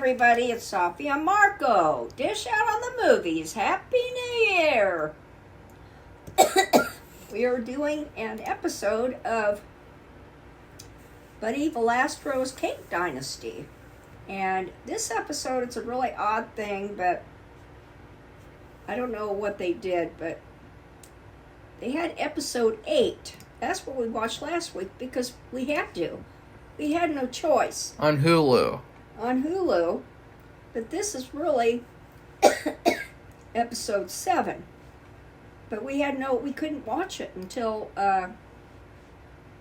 everybody. It's Sophie and Marco. Dish out on the movies. Happy New Year. We are doing an episode of Buddy Valastro's Cake Dynasty. And this episode, it's a really odd thing, but I don't know what they did, but they had episode 8. That's what we watched last week because we had to. We had no choice. On Hulu. But this is really episode 7. But we couldn't watch it until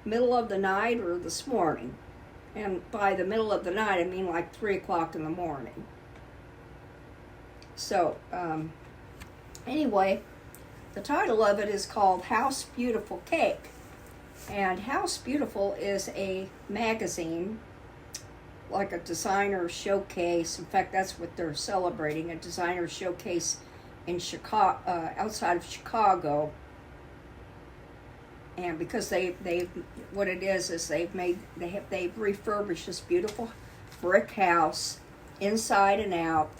middle of the night or this morning. And by the middle of the night, I mean like 3 o'clock in the morning. So, anyway, the title of it is called House Beautiful Cake. And House Beautiful is a magazine, like a designer showcase. In fact, that's what they're celebrating, a designer showcase in Chicago, outside of Chicago. And because they've refurbished this beautiful brick house inside and out,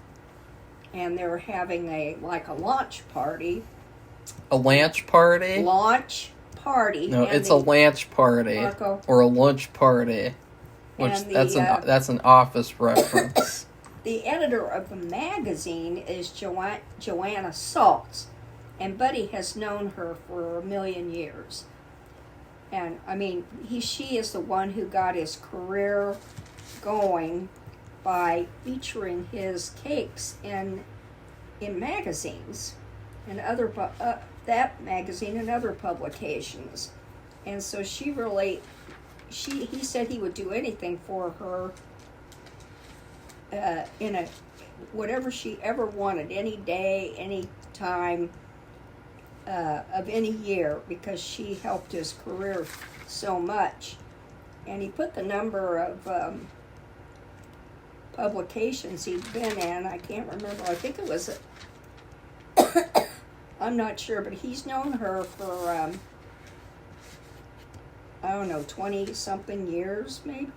and they're having a launch party. A lunch party? Launch party. No, it's a lunch party, Marco. Or a lunch party, which that's an office reference. The editor of the magazine is Joanna Saltz, and Buddy has known her for 1,000,000 years. And I mean, she is the one who got his career going by featuring his cakes in magazines and other that magazine and other publications. And so he said he would do anything for her in whatever she ever wanted, any day, any time of any year, because she helped his career so much. And he put the number of publications he'd been in. I can't remember. I think it was I'm not sure, but he's known her for 20-something years, maybe.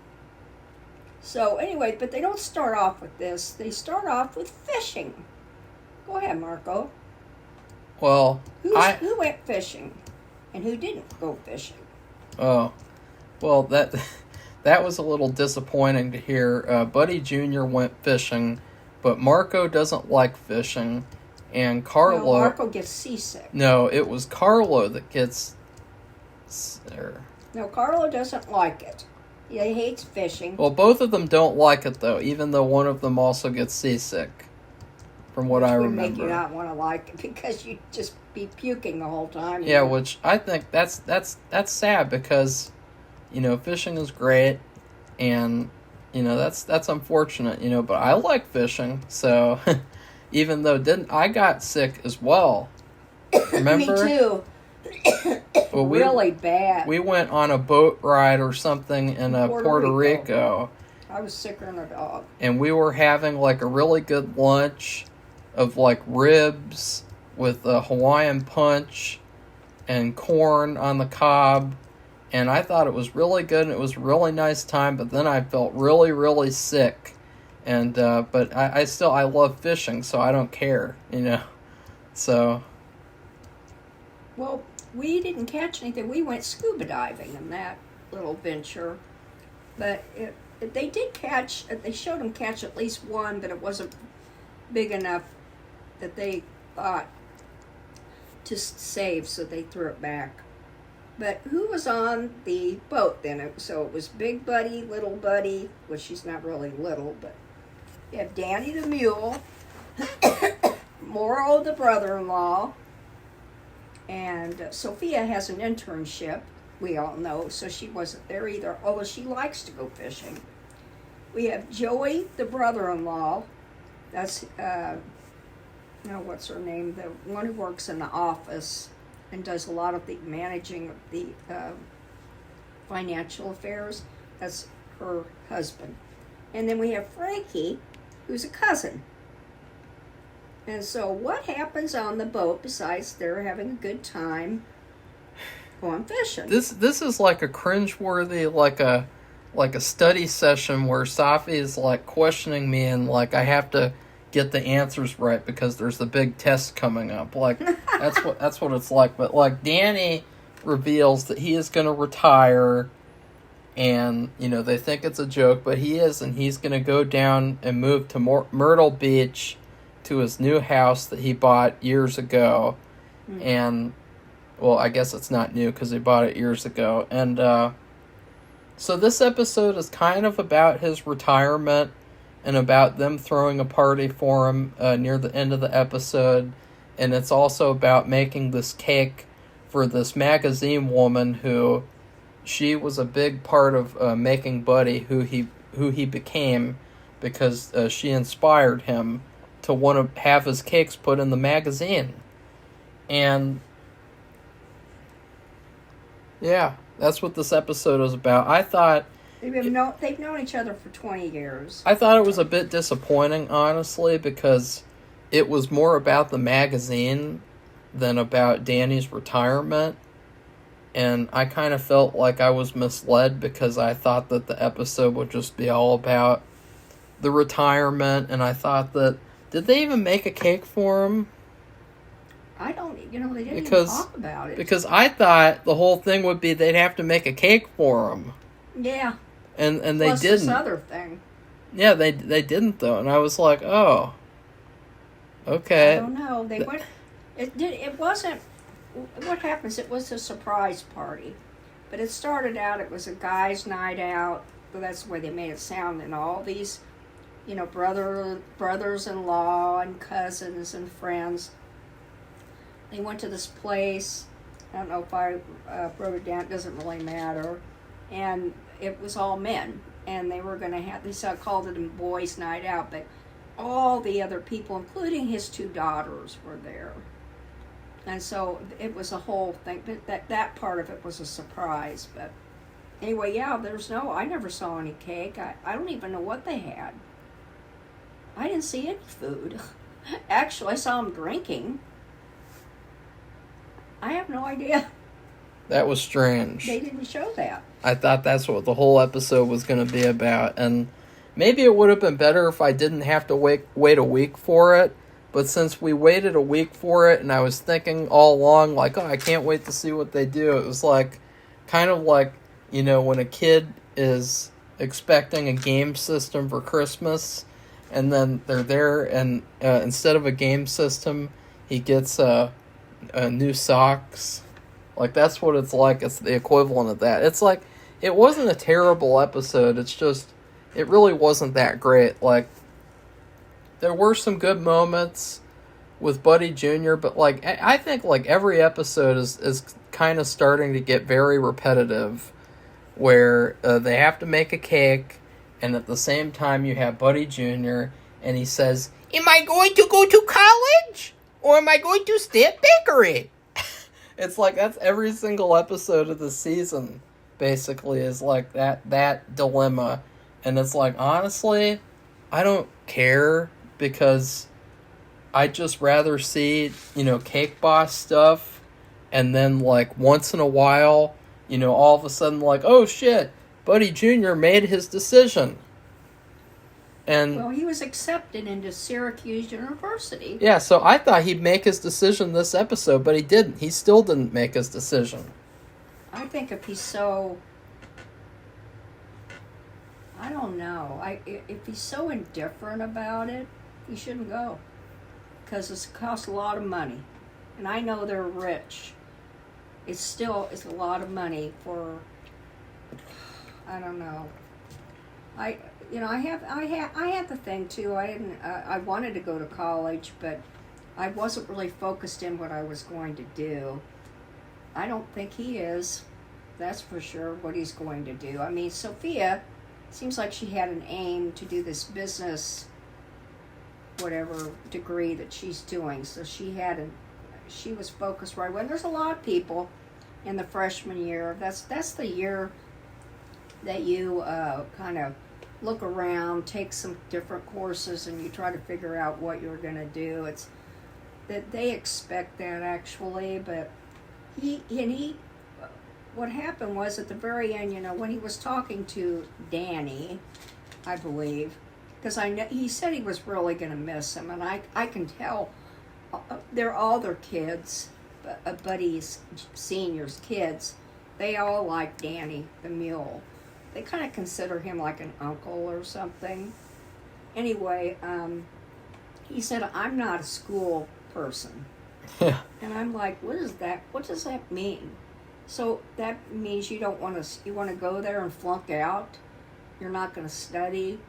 So anyway, but they don't start off with this. They start off with fishing. Go ahead, Marco. Well, who went fishing and who didn't go fishing? Oh, well, that was a little disappointing to hear. Buddy Jr. went fishing, but Marco doesn't like fishing, and Carlo... No, Marco gets seasick. No, it was Carlo that gets... No, Carlo doesn't like it. He hates fishing. Well, both of them don't like it, though, even though one of them also gets seasick, from what I remember. Which would make you not want to like it, because you'd just be puking the whole time. Yeah, which I think that's sad, because, fishing is great, and, that's unfortunate, but I like fishing, so... Even though I got sick as well. Remember? Me too. Well, really bad. We went on a boat ride or something in Puerto Rico. I was sicker than a dog. And we were having a really good lunch of ribs with a Hawaiian punch and corn on the cob. And I thought it was really good and it was a really nice time, but then I felt really, really sick. And, but I love fishing, so I don't care, so. Well, we didn't catch anything. We went scuba diving in that little venture. But they showed them catch at least one, but it wasn't big enough that they thought to save, so they threw it back. But who was on the boat then? So it was Big Buddy, Little Buddy, well, she's not really little, but... You have Danny the mule, Moro the brother-in-law, and Sophia has an internship, we all know, so she wasn't there either, although she likes to go fishing. We have Joey the brother-in-law, that's, what's her name, the one who works in the office and does a lot of the managing of the financial affairs. That's her husband. And then we have Frankie, who's a cousin. And so what happens on the boat besides they're having a good time going fishing? This is like a cringeworthy, like a study session where Safi is like questioning me and like I have to get the answers right because there's a big test coming up. Like that's what it's like. But like Danny reveals that he is going to retire, and you know they think it's a joke, but he is, and he's going to go down and move to Myrtle Beach to his new house that he bought years ago. And well, I guess it's not new because he bought it years ago. And so this episode is kind of about his retirement and about them throwing a party for him near the end of the episode. And it's also about making this cake for this magazine woman who she was a big part of making Buddy who he became, because she inspired him to want to have his cakes put in the magazine. And yeah, that's what this episode is about. I thought they've known each other for 20 years. I thought it was a bit disappointing, honestly, because it was more about the magazine than about Danny's retirement. And I kind of felt like I was misled because I thought that the episode would just be all about the retirement. And I thought that, did they even make a cake for him? I don't, they didn't even talk about it. Because I thought the whole thing would be they'd have to make a cake for him. Yeah. And they Plus didn't. This other thing. Yeah, they didn't though, and I was like, oh, okay. I don't know. They went. It wasn't. What happens? It was a surprise party, but it started out. It was a guys' night out. Well, that's the way they made it sound. And all these, brothers-in-law and cousins and friends. They went to this place. I don't know if I wrote it down. It doesn't really matter. And it was all men. And they were going to have, they called it a boys' night out. But all the other people, including his 2 daughters, were there. And so it was a whole thing. But that part of it was a surprise. But anyway, yeah, I never saw any cake. I don't even know what they had. I didn't see any food. Actually, I saw them drinking. I have no idea. That was strange. They didn't show that. I thought that's what the whole episode was going to be about. And maybe it would have been better if I didn't have to wait a week for it. But since we waited a week for it, and I was thinking all along, like, oh, I can't wait to see what they do. It was like, kind of like, when a kid is expecting a game system for Christmas, and then they're there, and instead of a game system, he gets new socks. Like, that's what it's like. It's the equivalent of that. It's like, it wasn't a terrible episode. It's just, it really wasn't that great. Like, there were some good moments with Buddy Jr., but, like, I think, like, every episode is kind of starting to get very repetitive, where they have to make a cake, and at the same time you have Buddy Jr., and he says, "Am I going to go to college? Or am I going to stay at bakery?" It's like that's every single episode of the season, basically, is like that dilemma. And it's like, honestly, I don't care, because I'd just rather see, Cake Boss stuff, and then, like, once in a while, all of a sudden, like, oh shit, Buddy Jr. made his decision. And well, he was accepted into Syracuse University. Yeah, so I thought he'd make his decision this episode, but he didn't. He still didn't make his decision. I think if he's so... I don't know. If he's so indifferent about it, he shouldn't go. Because it costs a lot of money. And I know they're rich. It's a lot of money for... I don't know. I had the thing too. I wanted to go to college, but I wasn't really focused in what I was going to do. I don't think he is. That's for sure what he's going to do. I mean, Sophia seems like she had an aim to do this business, whatever degree that she's doing. So she was focused right away. And there's a lot of people in the freshman year. That's the year that you kind of look around, take some different courses, and you try to figure out what you're going to do. It's that they expect that, actually, but he what happened was at the very end, when he was talking to Danny, I believe, because I know he said he was really going to miss him, and I can tell. They're all their kids, Buddy's seniors' kids. They all like Danny the mule. They kind of consider him like an uncle or something. Anyway, he said, "I'm not a school person," Yeah. and I'm like, "What is that? What does that mean?" So that means you don't want to. You want to go there and flunk out. You're not going to study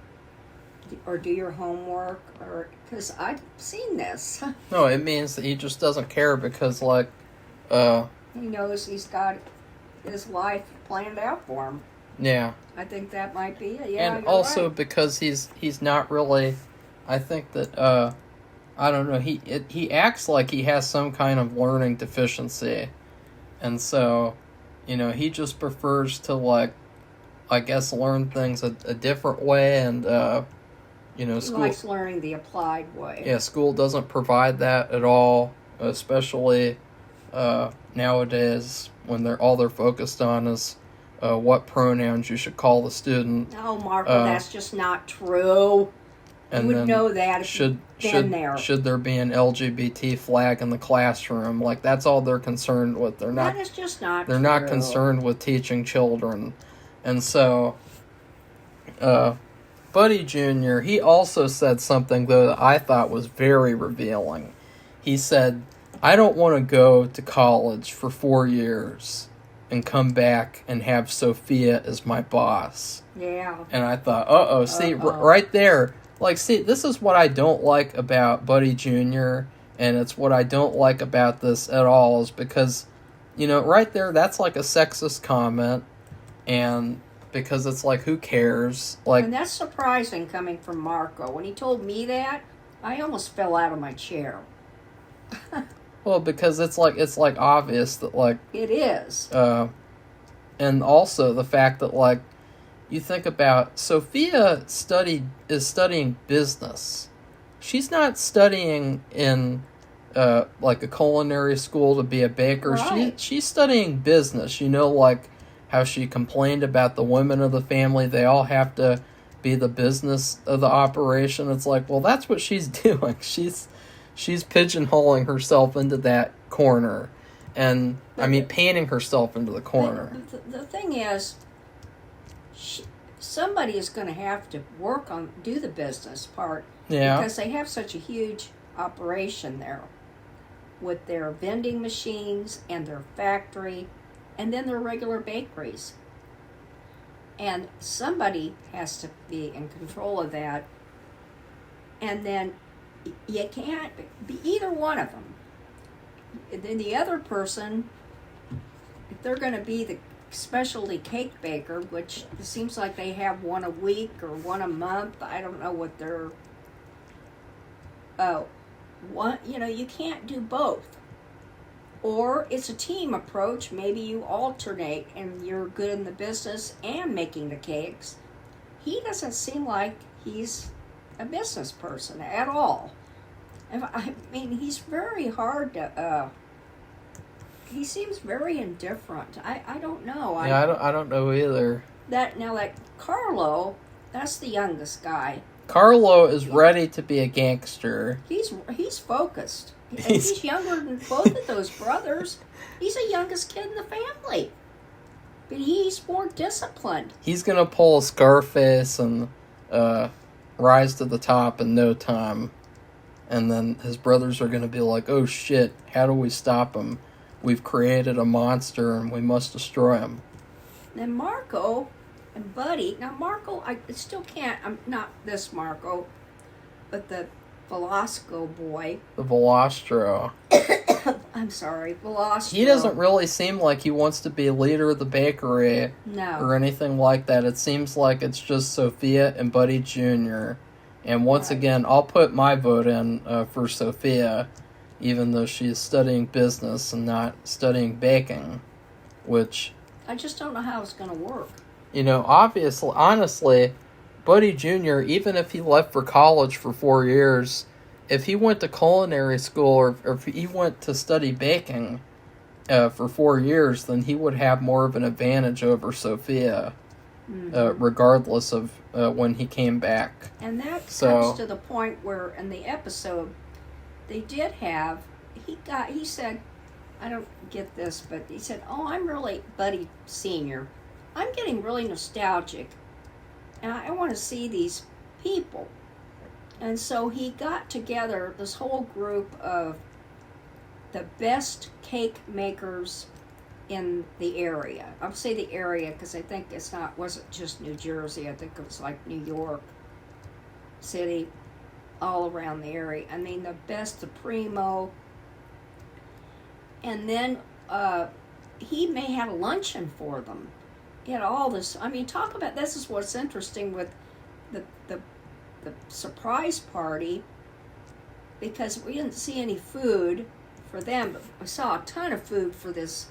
or do your homework, or because I've seen this. No, it means that he just doesn't care because, like, He knows he's got his life planned out for him. yeah. I think that might be it. Yeah, And you're also right. because he's not really, I think that, I don't know, he acts like he has some kind of learning deficiency. And so, he just prefers to, like, I guess learn things a different way, and, He school... likes learning the applied way. Yeah, school doesn't provide that at all, especially nowadays when all they're focused on is what pronouns you should call the student. No, Marco, that's just not true. You And would then know that if you'd been there. Should there be an LGBT flag in the classroom? Like, that's all they're concerned with. That is just not They're true. not concerned with teaching children. And so, Buddy Jr., he also said something, though, that I thought was very revealing. He said, "I don't want to go to college for 4 years and come back and have Sophia as my boss." Yeah. And I thought, see, right there. Like, see, this is what I don't like about Buddy Jr., and it's what I don't like about this at all, is because, right there, that's like a sexist comment, and because it's like, who cares? Like, And that's surprising coming from Marco. When he told me that, I almost fell out of my chair. well, because it's like obvious that, like, It is. and also the fact that, like, you think about Sophia is studying business. She's not studying in like a culinary school to be a baker. Right. She's studying business. Like how she complained about the women of the family. They all have to be the business of the operation. It's like, well, that's what she's doing. She's pigeonholing herself into that corner, and painting herself into the corner. The thing is, somebody is going to have to do the business part. Yeah. Because they have such a huge operation there with their vending machines and their factory and then their regular bakeries. And somebody has to be in control of that. And then you can't be either one of them. Then the other person, if they're going to be the specialty cake baker, which it seems like they have one a week or one a month. I don't know what they're. You can't do both. Or it's a team approach. Maybe you alternate and you're good in the business and making the cakes. He doesn't seem like he's a business person at all. He's very hard to. He seems very indifferent. I don't know. Yeah, I don't know either. That Carlo, that's the youngest guy. Carlo is ready to be a gangster. He's focused. And he's younger than both of those brothers. He's the youngest kid in the family. But he's more disciplined. He's gonna pull a Scarface and rise to the top in no time. And then his brothers are gonna be like, "Oh shit, how do we stop him? We've created a monster and we must destroy him." Then Marco and Buddy. Now Marco, I still can't. I'm not this Marco, but the Velasco boy. The Valastro. I'm sorry, Valastro. He doesn't really seem like he wants to be leader of the bakery No. or anything like that. It seems like it's just Sophia and Buddy Jr. And once again, I'll put my vote in for Sophia, even though she is studying business and not studying baking, which... I just don't know how it's going to work. Obviously, honestly, Buddy Jr., even if he left for college for 4 years, if he went to culinary school or if he went to study baking, for 4 years, then he would have more of an advantage over Sophia, regardless of when he came back. And that comes to the point where in the episode they did have, he said, I don't get this, but he said, oh, I'm really, Buddy Sr., I'm getting really nostalgic, and I want to see these people. And so he got together this whole group of the best cake makers in the area. I'll say the area because I think wasn't just New Jersey. I think it was like New York City, all around the area. I mean, the best, the primo. And then he may have a luncheon for them. He had all this. I mean, talk about, this is what's interesting with the surprise party, because we didn't see any food for them, but we saw a ton of food for this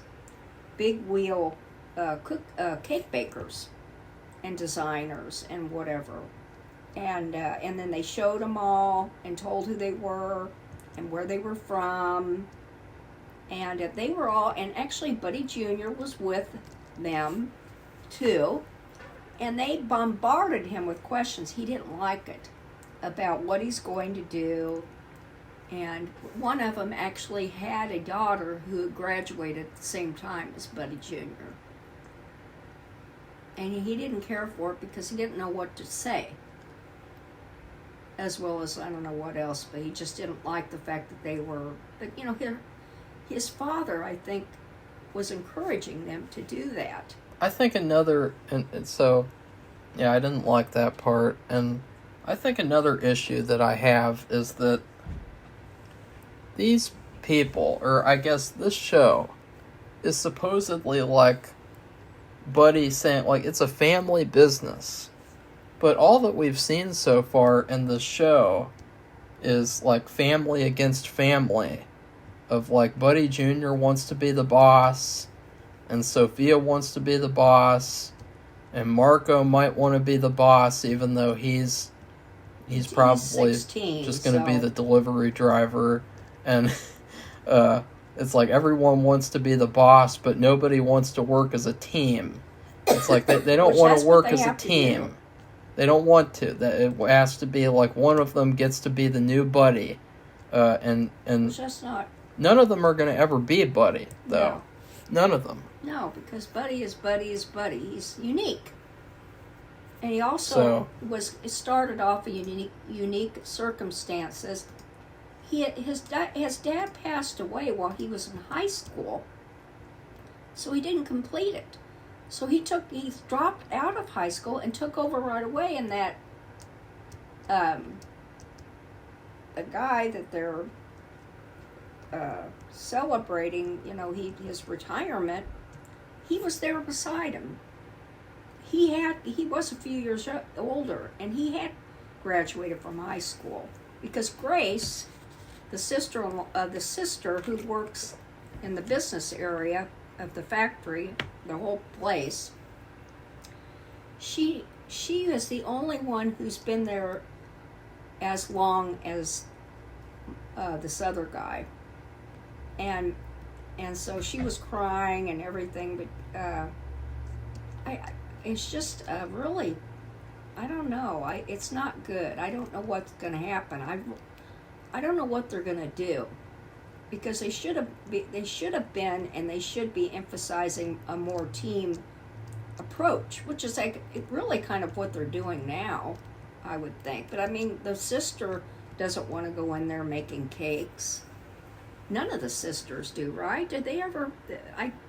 big wheel cake bakers and designers and whatever. And then they showed them all and told who they were and where they were from. And they were all, and actually Buddy Jr. was with them too. And they bombarded him with questions. He didn't like it, about what he's going to do. And one of them actually had a daughter who had graduated at the same time as Buddy Jr. And he didn't care for it because he didn't know what to say. As well as, I don't know what else, but he just didn't like the fact that they were, but you know, his father, I think, was encouraging them to do that. I think another, and so, yeah, I didn't like that part, and I think another issue that I have is that these people, or I guess this show, is supposedly like Buddy saying, like, it's a family business. But all that we've seen so far in the show is like family against family. Of like Buddy Jr. wants to be the boss, and Sophia wants to be the boss, and Marco might want to be the boss, even though he's probably 16, just going to be the delivery driver. And it's like everyone wants to be the boss, but nobody wants to work as a team. It's like they don't want to work as a team. They don't want to. That it has to be like one of them gets to be the new Buddy, and just not. None of them are going to ever be Buddy, though. No. None of them. No, because Buddy is Buddy is Buddy. He's unique, and he also started off a unique circumstances. His dad passed away while he was in high school, so he didn't complete it. So he dropped out of high school and took over right away, and that the guy that they're celebrating, you know, his retirement, he was there beside him. He was a few years older, and he had graduated from high school, because Grace, the sister who works in the business area of the factory, the whole place, she is the only one who's been there as long as this other guy, and so she was crying and everything, but it's just really, I don't know, it's not good. I don't know what's going to happen. I don't know what they're going to do, because they should have been, and they should be emphasizing a more team approach, which is like really kind of what they're doing now, I would think. But I mean, the sister doesn't want to go in there making cakes. None of the sisters do, right? Did they ever?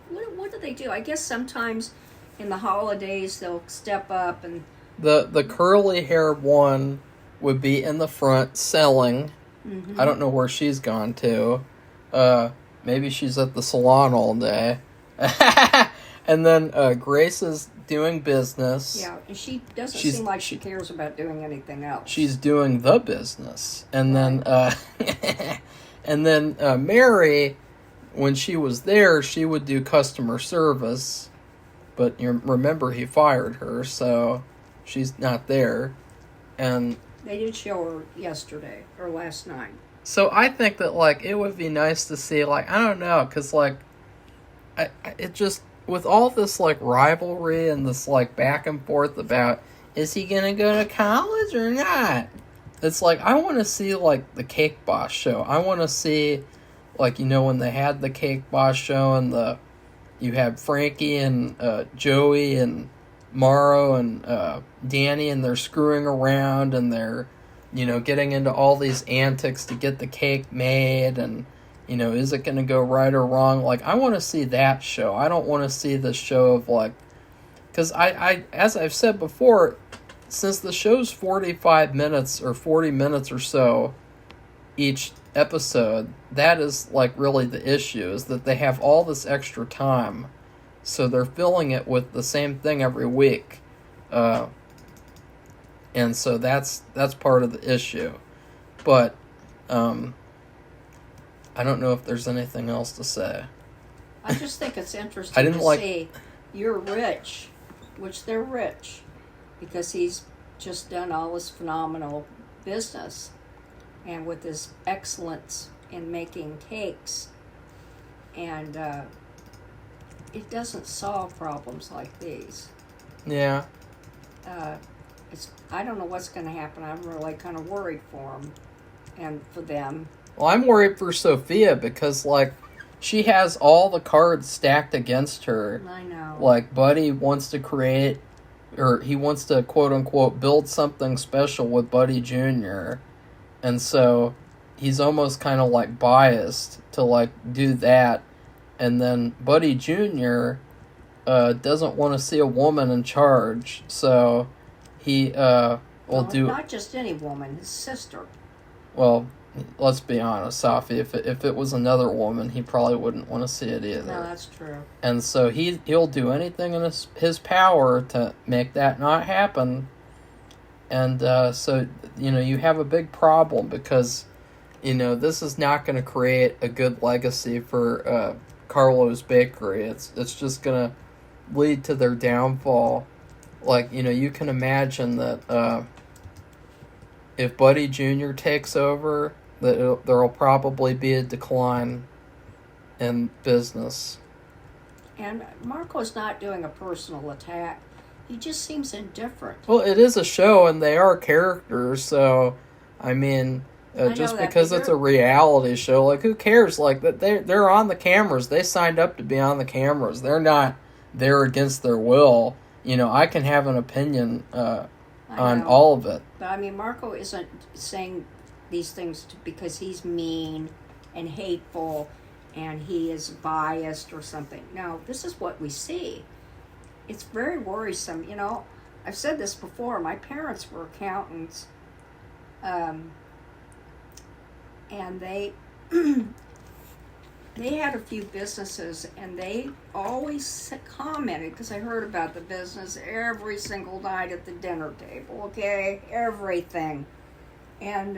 What do they do? I guess sometimes in the holidays they'll step up and. The curly haired one would be in the front selling. Mm-hmm. I don't know where she's gone to. Maybe she's at the salon all day. And then Grace is doing business. Yeah, and she doesn't seem like she cares about doing anything else. She's doing the business. And then Mary, when she was there, she would do customer service. But you remember he fired her, so she's not there. And they did show her yesterday or last night. So I think that, like, it would be nice to see, like, I don't know, because, like, it just, with all this like rivalry and this like back and forth about, is he gonna go to college or not? It's like, I want to see like the Cake Boss show. I want to see, like, when they had the Cake Boss show and you had Frankie and Joey and Morrow and Danny, and they're screwing around and they're, getting into all these antics to get the cake made, and, is it going to go right or wrong? Like, I want to see that show. I don't want to see the show of, like, because I as I've said before, since the show's 45 minutes or 40 minutes or so each episode, that is, like, really the issue, is that they have all this extra time, so they're filling it with the same thing every week. And so that's part of the issue. But I don't know if there's anything else to say. I just think it's interesting see you're rich, which they're rich, because he's just done all this phenomenal business, and with his excellence in making cakes, and it doesn't solve problems like these. Yeah. I don't know what's going to happen. I'm really kind of worried for him and for them. Well, I'm worried for Sophia because, like, she has all the cards stacked against her. I know. Like, Buddy wants to create, or he wants to, quote-unquote, build something special with Buddy Jr., and so he's almost kind of, like, biased to, like, do that. And then Buddy Jr. Doesn't want to see a woman in charge, so he will do... Not just any woman, his sister. Well, let's be honest, Safi, if it was another woman, he probably wouldn't want to see it either. No, that's true. And so he'll do anything in his power to make that not happen. And so, you have a big problem because, this is not going to create a good legacy for Carlo's Bakery. It's just going to lead to their downfall. Like, you can imagine that if Buddy Jr. takes over, that there'll probably be a decline in business. And Marco's not doing a personal attack. He just seems indifferent. Well, it is a show, and they are characters, so, I mean, just because it's a reality show, like, who cares? Like, that they're on the cameras. They signed up to be on the cameras. They're not there against their will. I can have an opinion on all of it. But, I mean, Marco isn't saying these things because he's mean and hateful and he is biased or something. No, this is what we see. It's very worrisome. I've said this before. My parents were accountants, and they they had a few businesses, and they always commented, because I heard about the business every single night at the dinner table, okay? Everything. And,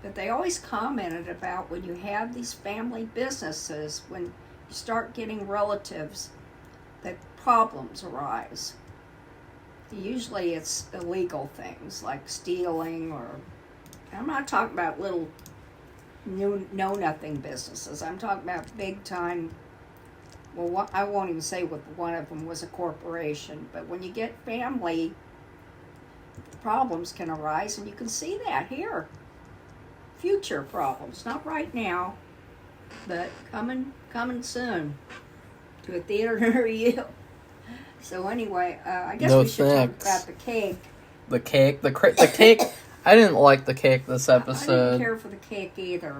but they always commented about when you have these family businesses, when you start getting relatives, that problems arise. Usually it's illegal things like stealing, or I'm not talking about little know-nothing businesses. I'm talking about big-time, well, I won't even say what one of them was a corporation, but when you get family, problems can arise, and you can see that here. Future problems, not right now, but coming soon to a theater near you. So anyway, I guess we should talk about the cake. The cake. I didn't like the cake this episode. I didn't care for the cake either.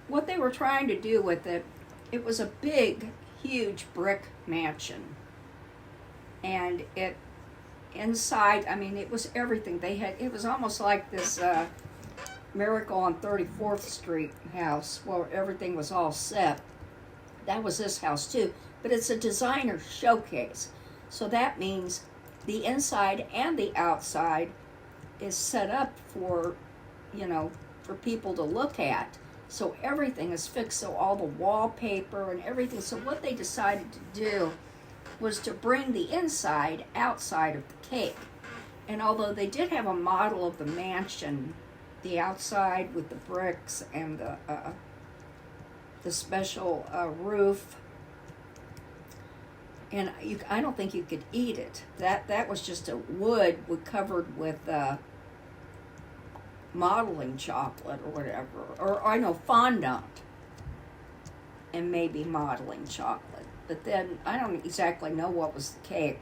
What they were trying to do with it was a big, huge brick mansion, and it inside. I mean, it was everything they had. It was almost like this Miracle on 34th Street house, where everything was all set. That was this house too, but it's a designer showcase. So that means the inside and the outside is set up for, for people to look at. So everything is fixed, so all the wallpaper and everything. So what they decided to do was to bring the inside outside of the cake. And although they did have a model of the mansion, the outside with the bricks and the special roof And I don't think you could eat it. That was just a wood covered with modeling chocolate or whatever. Or I know fondant and maybe modeling chocolate. But then I don't exactly know what was the cake.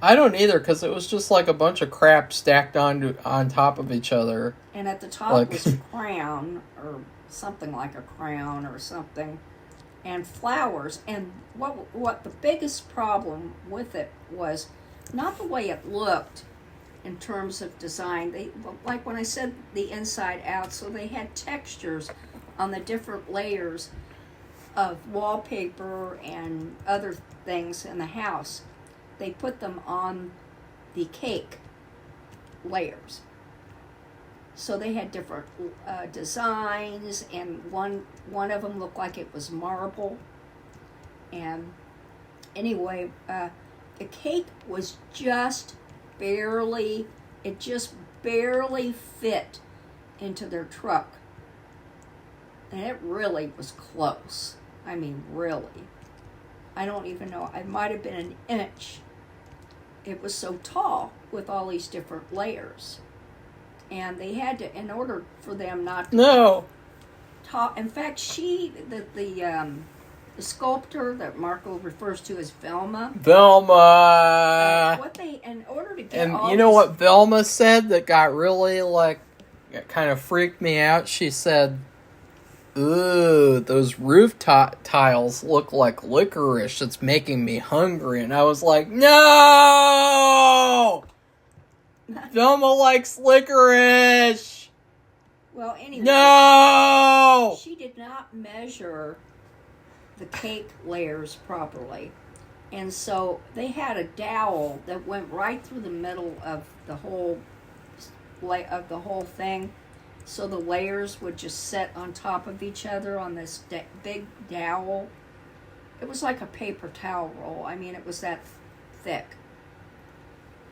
I don't either, because it was just like a bunch of crap stacked on top of each other. And at the top was a crown, or something like a crown or something, and flowers. And what the biggest problem with it was not the way it looked in terms of design. They, like when I said the inside out, so they had textures on the different layers of wallpaper and other things in the house. They put them on the cake layers. So they had different designs, and one of them looked like it was marble. And anyway, the cake was just barely fit into their truck. And it really was close. I mean, really. I don't even know. It might have been an inch. It was so tall with all these different layers. And they had to, in order for them not to... No! In fact, the sculptor that Marco refers to as Velma... Velma! In order to get and all you know these, what Velma said that got really, kind of freaked me out? She said, "Ooh, those roof tiles look like licorice. It's making me hungry." And I was like, no! Velma likes licorice! Well, anyway... No! She did not measure the cake layers properly. And so they had a dowel that went right through the middle of the whole thing. So the layers would just set on top of each other on this big dowel. It was like a paper towel roll. I mean, it was that thick.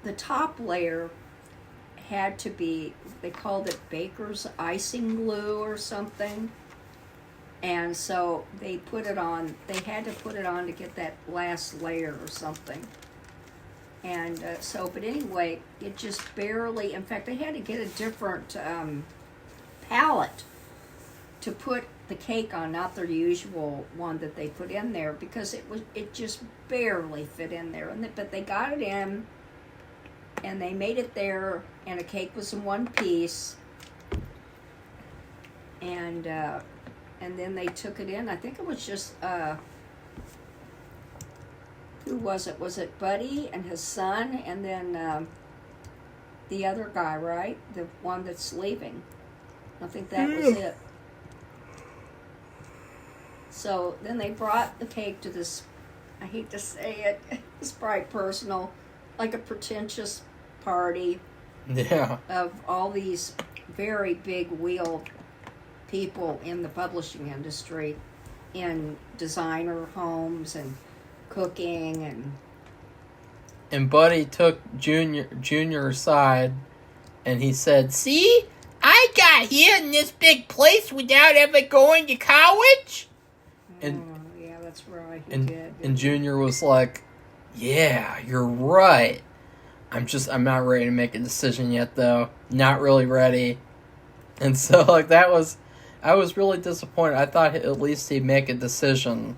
The top layer had to be, they called it baker's icing glue or something. And so they had to put it on to get that last layer or something. And but anyway, it just barely, in fact, they had to get a different palette to put the cake on, not their usual one that they put in there, because it just barely fit in there. But they got it in, and they made it there, and the cake was in one piece. And then they took it in. I think it was just, who was it? Was it Buddy and his son, and then the other guy, right? The one that's leaving. I think that was it. So then they brought the cake to this, I hate to say it, it's probably personal, like a pretentious party. Yeah. Of all these very big wheel people in the publishing industry, in designer homes and cooking, and Buddy took Junior aside, and he said, "See, I got here in this big place without ever going to college." And yeah, that's right. He and did. And Junior was like, "Yeah, you're right. I'm not ready to make a decision yet, though. Not really ready." And so, I was really disappointed. I thought at least he'd make a decision,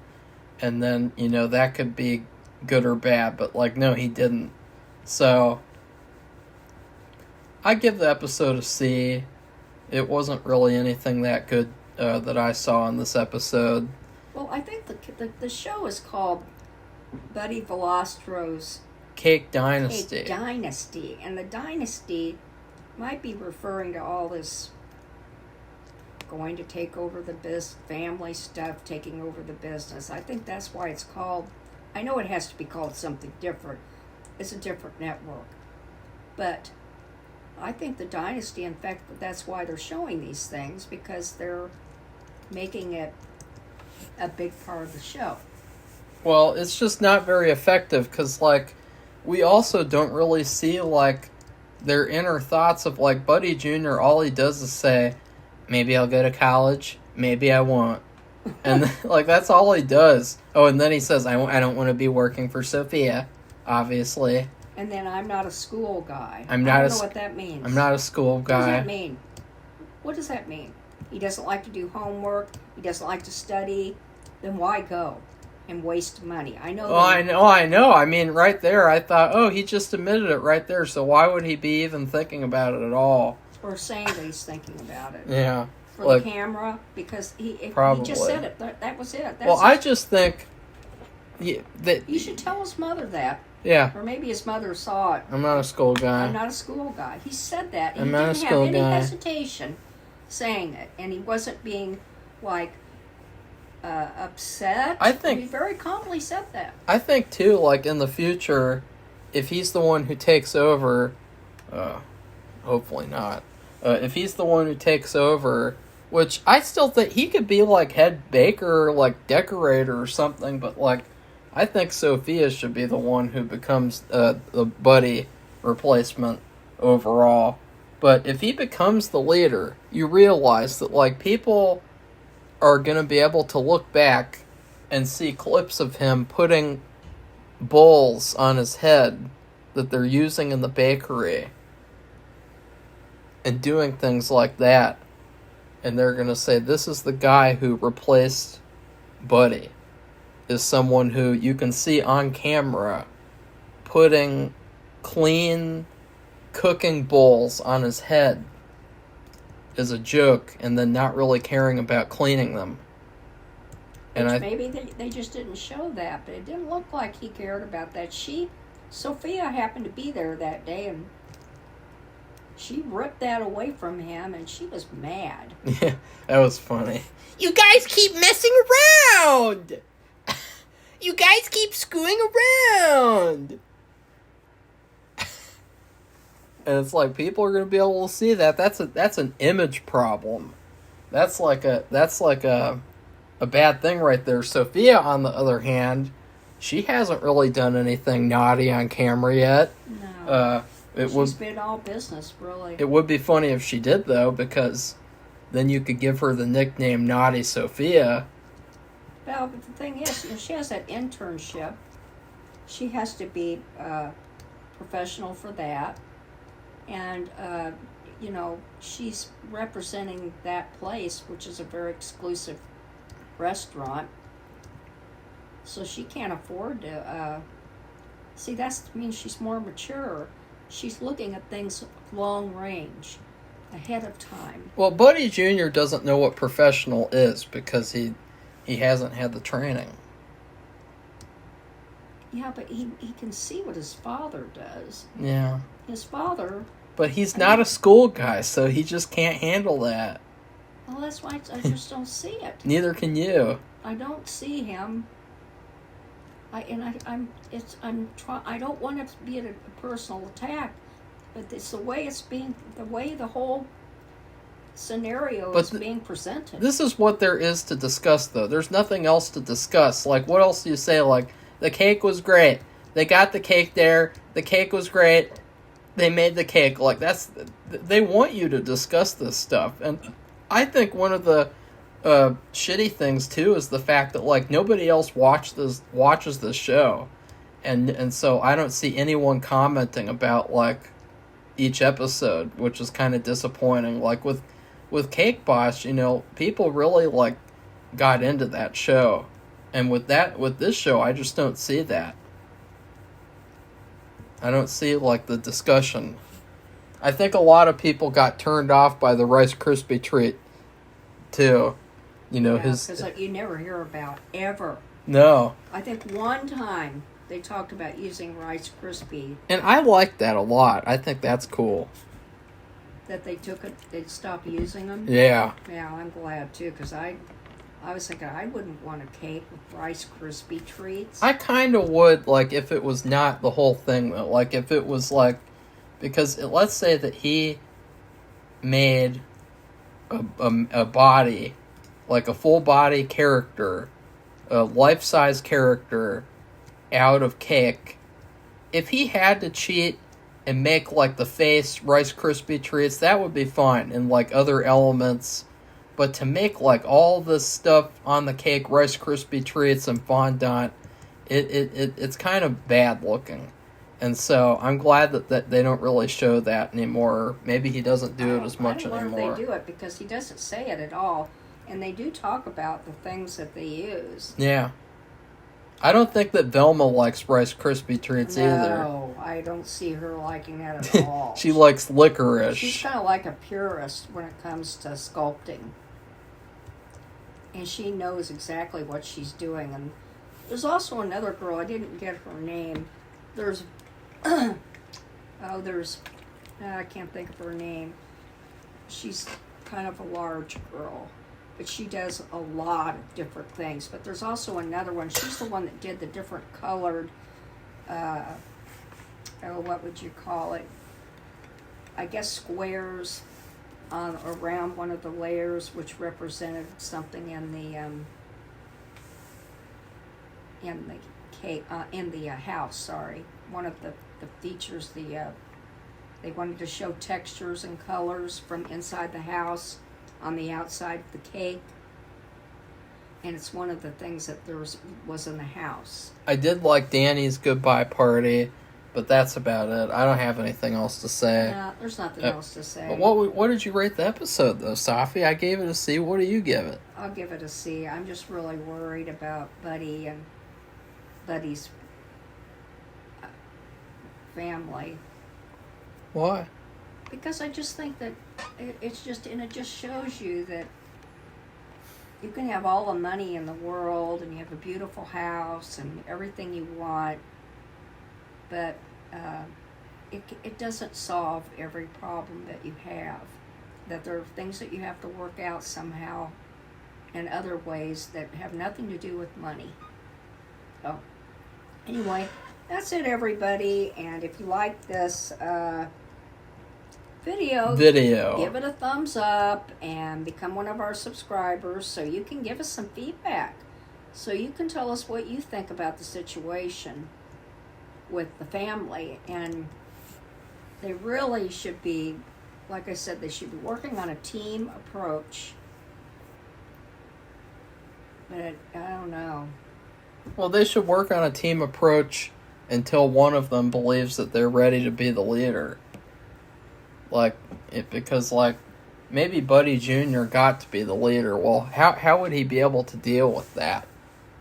and then, that could be good or bad, but, no, he didn't. So, I give the episode a C. It wasn't really anything that good that I saw in this episode. Well, I think the show is called Buddy Valastro's Cake Dynasty. Cake Dynasty, and the Dynasty might be referring to all this going to take over the family stuff, taking over the business. I think that's why it's called, I know it has to be called something different. It's a different network. But I think the Dynasty, in fact, that's why they're showing these things, because they're making it a big part of the show. Well, it's just not very effective, because, we also don't really see, their inner thoughts of, Buddy Jr., all he does is say, maybe I'll go to college, maybe I won't. And like that's all he does. Oh, and then he says, I don't want to be working for Sophia, obviously. And then I'm not a school guy. I don't know what that means. I'm not a school guy. What does that mean? What does that mean? He doesn't like to do homework. He doesn't like to study. Then why go and waste money? I know. Oh, I know. I mean, right there, I thought, oh, he just admitted it right there. So why would he be even thinking about it at all? Or saying that he's thinking about it. Yeah. For the camera, because he just said it. That was it. I just think that you should tell his mother that. Yeah. Or maybe his mother saw it. I'm not a school guy. I'm not a school guy. He said that. I'm not a school guy. He didn't have any hesitation saying it, and he wasn't being like upset. I think he very calmly said that. I think too, like in the future, if he's the one who takes over, hopefully not. If he's the one who takes over, which I still think he could be like head baker, like decorator or something, but like I think Sophia should be the one who becomes the Buddy replacement overall. But if he becomes the leader, you realize that like people are going to be able to look back and see clips of him putting bowls on his head that they're using in the bakery and doing things like that. And they're going to say, this is the guy who replaced Buddy. Is someone who you can see on camera putting clean cooking bowls on his head as a joke and then not really caring about cleaning them. And maybe they just didn't show that, but it didn't look like he cared about that. Sophia happened to be there that day, and she ripped that away from him, and she was mad. Yeah, that was funny. You guys keep messing around! You guys keep screwing around! And it's like people are going to be able to see that. That's an image problem. That's like a bad thing right there. Sophia, on the other hand, she hasn't really done anything naughty on camera yet. No. She's been all business, really. It would be funny if she did, though, because then you could give her the nickname Naughty Sophia. Well, but the thing is, she has that internship. She has to be professional for that. And, she's representing that place, which is a very exclusive restaurant. So she can't afford to... see, that means she's more mature. She's looking at things long range, ahead of time. Well, Buddy Jr. doesn't know what professional is because he hasn't had the training. Yeah, but he can see what his father does. Yeah. His father... But he's not a school guy, so he just can't handle that. Well, that's why I just don't see it. Neither can you. I don't see him. I don't want it to be a personal attack, but it's the way the whole scenario is being presented. This is what there is to discuss, though. There's nothing else to discuss. Like, what else do you say? Like, the cake was great. They got the cake there. The cake was great. They made the cake. Like, they want you to discuss this stuff. And I think one of the shitty things, too, is the fact that, like, nobody else watches this show. And so I don't see anyone commenting about, like, each episode, which is kind of disappointing. Like, with Cake Boss, people really, like, got into that show. And with this show, I just don't see that. I don't see, like, the discussion. I think a lot of people got turned off by the Rice Krispie treat, too. Because you never hear about, ever. No. I think one time they talked about using Rice Krispie. And I like that a lot. I think that's cool. That they stopped using them? Yeah. Yeah, I'm glad, too, because I was thinking I wouldn't want a cake with Rice Krispie treats. I kind of would, like, if it was not the whole thing, though. Like, if it was, like... Because let's say that he made a body, like a full-body character, a life-size character, out of cake. If he had to cheat and make, like, the face Rice Krispie treats, that would be fine, and, like, other elements... But to make like all this stuff on the cake, Rice Krispie treats and fondant, it's kind of bad looking. And so I'm glad that they don't really show that anymore. Maybe he doesn't do it as much anymore. I don't know if they do it because he doesn't say it at all. And they do talk about the things that they use. Yeah. I don't think that Velma likes Rice Krispie treats either. No, I don't see her liking that at all. She likes licorice. She's kind of like a purist when it comes to sculpting. And she knows exactly what she's doing. And there's also another girl, I didn't get her name. There's, I can't think of her name. She's kind of a large girl. But she does a lot of different things. But there's also another one. She's the one that did the different colored, what would you call it? I guess squares around one of the layers, which represented something in the cake, in the house. Sorry, one of the features. They wanted to show textures and colors from inside the house on the outside of the cake, and it's one of the things that was in the house. I did like Danny's goodbye party, but that's about it. I don't have anything else to say. No, there's nothing else to say. But what did you rate the episode, though, Safi? I gave it a C. What do you give it? I'll give it a C. I'm just really worried about Buddy and Buddy's family. Why? Because I just think that it just shows you that you can have all the money in the world and you have a beautiful house and everything you want, but it doesn't solve every problem that you have. That there are things that you have to work out somehow in other ways that have nothing to do with money. So, anyway, that's it, everybody. And if you like this video, give it a thumbs up and become one of our subscribers so you can give us some feedback. So you can tell us what you think about the situation with the family. And they really should be, like I said, they should be working on a team approach. But I don't know. Well, they should work on a team approach until one of them believes that they're ready to be the leader. Because maybe Buddy Jr. got to be the leader. Well, how would he be able to deal with that?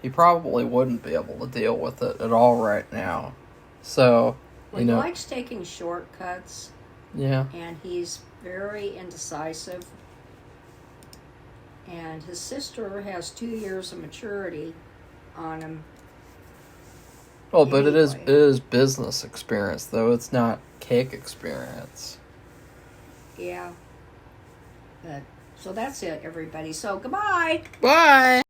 He probably wouldn't be able to deal with it at all right now. So, he likes taking shortcuts. Yeah. And he's very indecisive. And his sister has 2 years of maturity on him. Well, but it is business experience, though. It's not cake experience. Yeah. So that's it, everybody. So, goodbye. Bye.